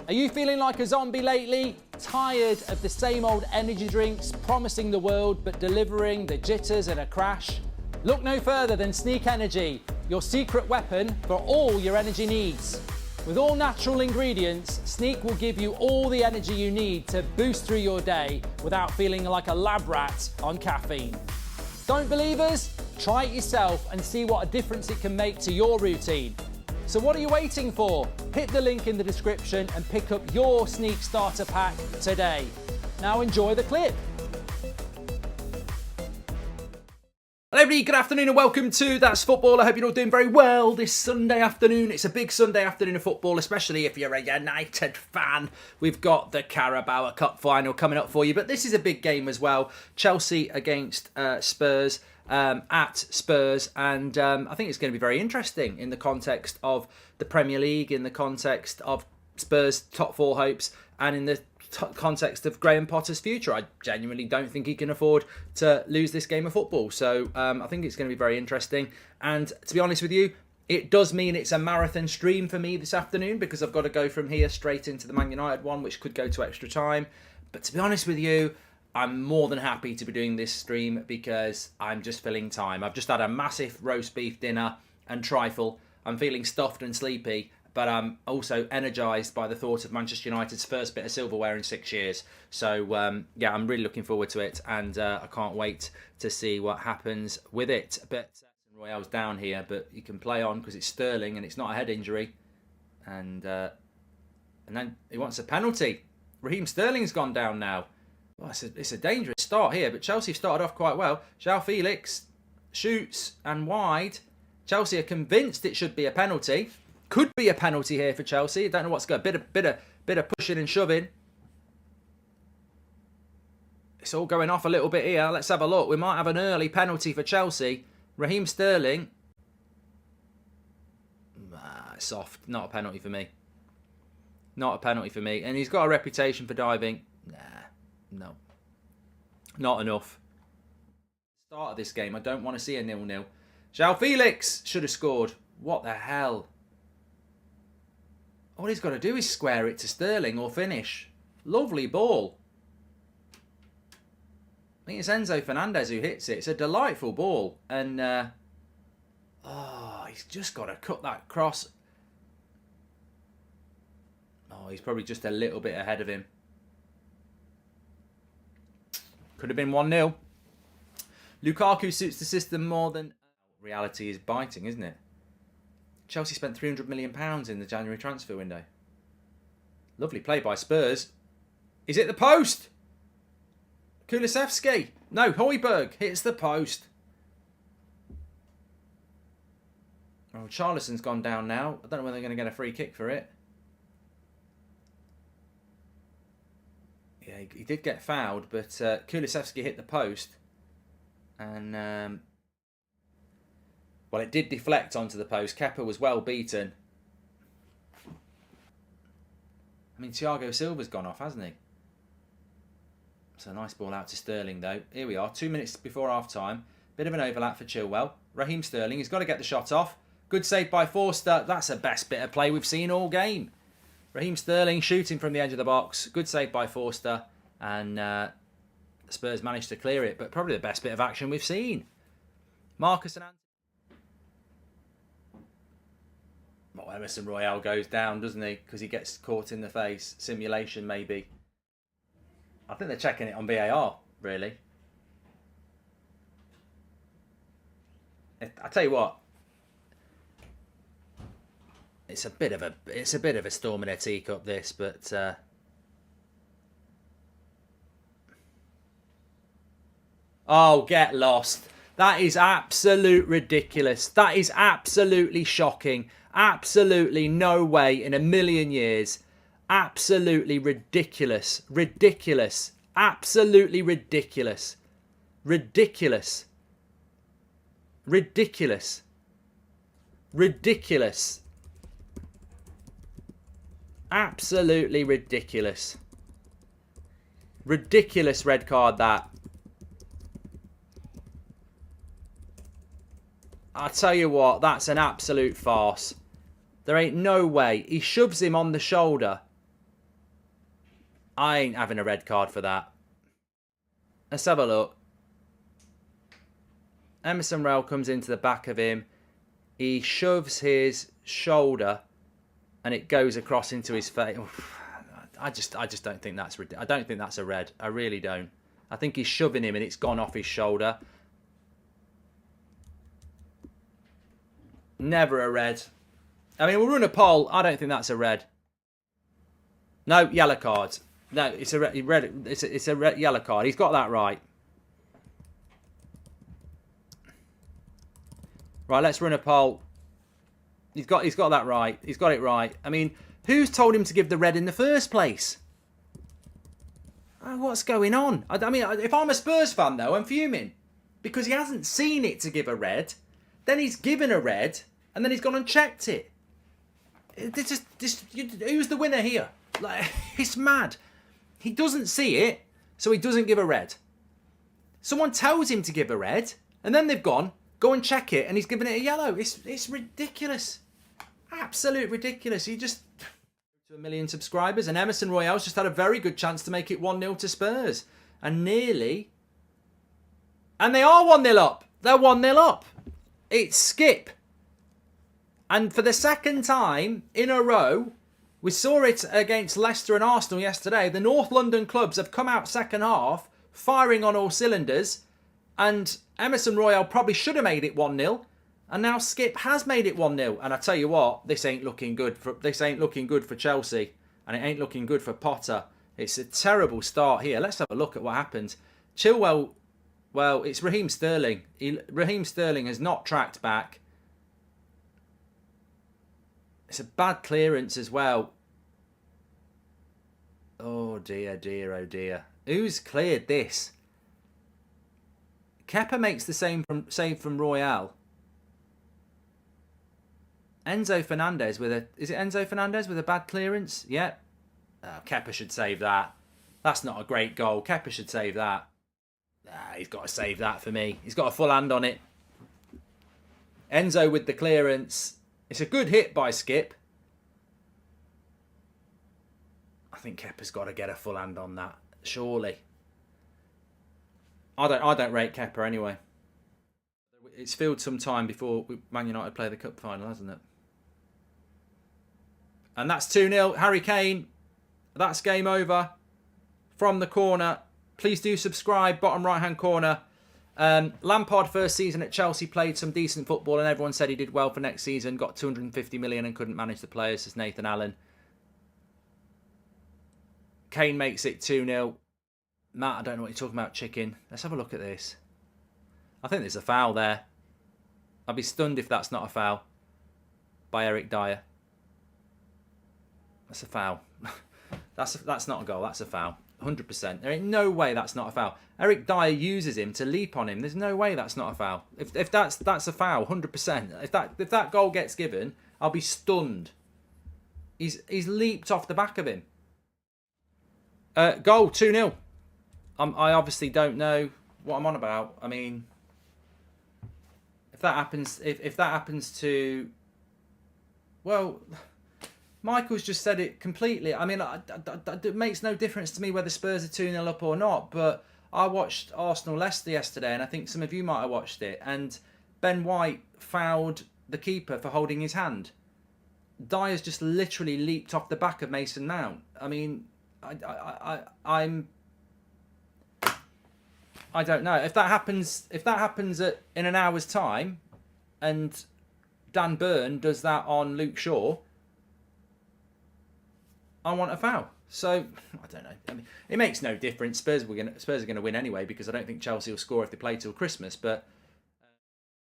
Are you feeling like a zombie lately? Tired of the same old energy drinks promising the world but delivering the jitters and a crash? Look no further than Sneak Energy, your secret weapon for all your energy needs. With all natural ingredients, Sneak will give you all the energy you need to boost through your day without feeling like a lab rat on caffeine. Don't believe us? Try it yourself and see what a difference it can make to your routine. So what are you waiting for? Hit the link in the description and pick up your Sneak Starter Pack today. Now enjoy the clip. Hello everybody, good afternoon and welcome to That's Football. I hope you're all doing very well this Sunday afternoon. It's a big Sunday afternoon of football, especially if you're a United fan. We've got the Carabao Cup final coming up for you, but this is a big game as well. Chelsea against Spurs. At Spurs, and I think it's going to be very interesting in the context of the Premier League, in the context of Spurs' top four hopes, and in the context of Graham Potter's future. I genuinely don't think he can afford to lose this game of football, so I think it's going to be very interesting. And to be honest with you, it does mean it's a marathon stream for me this afternoon, because I've got to go from here straight into the Man United one, which could go to extra time. But to be honest with you, I'm more than happy to be doing this stream because I'm just filling time. I've just had a massive roast beef dinner and trifle. I'm feeling stuffed and sleepy, but I'm also energised by the thought of Manchester United's first bit of silverware in 6 years. So, yeah, I'm really looking forward to it, and I can't wait to see what happens with it. But Royale's down here, but he can play on because it's Sterling and it's not a head injury. And then he wants a penalty. Raheem Sterling's gone down now. Well, it's a dangerous start here, but Chelsea have started off quite well. João Felix shoots and wide. Chelsea are convinced it should be a penalty. Could be a penalty here for Chelsea. I don't know what's going. Bit of pushing and shoving. It's all going off a little bit here. Let's have a look. We might have an early penalty for Chelsea. Raheem Sterling. Soft. Not a penalty for me. Not a penalty for me. And he's got a reputation for diving. No. Not enough. Start of this game, I don't want to see a 0-0. João Felix should have scored. What the hell? All he's got to do is square it to Sterling or finish. Lovely ball. I think it's Enzo Fernandez who hits it. It's a delightful ball. And, he's just got to cut that cross. Oh, he's probably just a little bit ahead of him. Could have been 1-0. Lukaku suits the system more than... Reality is biting, isn't it? Chelsea spent £300 million in the January transfer window. Lovely play by Spurs. Is it the post? Kulusevski. No, Højbjerg hits the post. Oh, Charlison's gone down now. I don't know whether they're going to get a free kick for it. Yeah, he did get fouled, but Kulusevski hit the post. And, well, it did deflect onto the post. Kepa was well beaten. I mean, Thiago Silva's gone off, hasn't he? So, nice ball out to Sterling, though. Here we are, 2 minutes before half-time. Bit of an overlap for Chilwell. Raheem Sterling, he's got to get the shot off. Good save by Forster. That's the best bit of play we've seen all game. Raheem Sterling shooting from the edge of the box. Good save by Forster. And Spurs managed to clear it. But probably the best bit of action we've seen. Marcus and Anthony. Well, Emerson Royale goes down, doesn't he? Because he gets caught in the face. Simulation, maybe. I think they're checking it on VAR, really. I tell you what. It's a bit of a storm in a teacup, this, but oh, get lost. That is absolute ridiculous. That is absolutely shocking. Absolutely no way in a million years. Absolutely ridiculous. Ridiculous. Absolutely ridiculous. Ridiculous. Ridiculous. Ridiculous. Absolutely ridiculous. Ridiculous red card, that. I tell you what, that's an absolute farce. There ain't no way. He shoves him on the shoulder. I ain't having a red card for that. Let's have a look. Emerson Royal comes into the back of him. He shoves his shoulder and it goes across into his face. I just don't think that's I don't think that's a red. I really don't. I think he's shoving him and it's gone off his shoulder. Never a red. I mean, we'll run a poll. I don't think that's a red. No, yellow card. No, it's a red. It's a red, yellow card. He's got that right. Right, let's run a poll. He's got that right. He's got it right. I mean, who's told him to give the red in the first place? What's going on? I mean, if I'm a Spurs fan though, I'm fuming because he hasn't seen it to give a red. Then he's given a red, and then he's gone and checked it. Who's the winner here? Like, it's mad. He doesn't see it, so he doesn't give a red. Someone tells him to give a red, and then they've gone, go and check it, and he's given it a yellow. It's ridiculous. Absolute ridiculous. He just... to 1 million subscribers, and Emerson Royale's just had a very good chance to make it 1-0 to Spurs. And nearly... And they are 1-0 up. They're 1-0 up. It's Skip. And for the second time in a row, we saw it against Leicester and Arsenal yesterday. The North London clubs have come out second half, firing on all cylinders. And Emerson Royale probably should have made it 1-0. And now Skip has made it 1-0. And I tell you what, this ain't looking good for Chelsea. And it ain't looking good for Potter. It's a terrible start here. Let's have a look at what happened. Chilwell, well, it's Raheem Sterling. Raheem Sterling has not tracked back. It's a bad clearance as well. Oh dear, dear, oh dear. Who's cleared this? Kepa makes the save from Royale. Enzo Fernandez with a... Is it Enzo Fernandez with a bad clearance? Yep. Kepa should save that. That's not a great goal. Kepa should save that. He's got to save that for me. He's got a full hand on it. Enzo with the clearance. It's a good hit by Skip. I think Kepa's got to get a full hand on that. Surely. I don't rate Kepa anyway. It's filled some time before Man United play the cup final, hasn't it? And that's 2-0. Harry Kane. That's game over. From the corner. Please do subscribe. Bottom right hand corner. Lampard first season at Chelsea played some decent football and everyone said he did well for next season. Got 250 million and couldn't manage the players, says Nathan Allen. Kane makes it 2-0. Matt, I don't know what you're talking about, chicken. Let's have a look at this. I think there's a foul there. I'd be stunned if that's not a foul by Eric Dyer. That's a foul. That's not a goal. That's a foul. 100%. There ain't no way that's not a foul. Eric Dyer uses him to leap on him. There's no way that's not a foul. If that's a foul, 100%. If that goal gets given, I'll be stunned. He's leaped off the back of him. Goal 2-0. I obviously don't know what I'm on about. I mean, if that happens, if that happens to, well, Michael's just said it completely. I mean, it makes no difference to me whether Spurs are 2-0 up or not. But I watched Arsenal-Leicester yesterday, and I think some of you might have watched it. And Ben White fouled the keeper for holding his hand. Dyer's just literally leaped off the back of Mason Mount. I mean, I don't know if that happens. If that happens in an hour's time, and Dan Burn does that on Luke Shaw, I want a foul. So I don't know. I mean, it makes no difference. Spurs are going to win anyway because I don't think Chelsea will score if they play till Christmas. But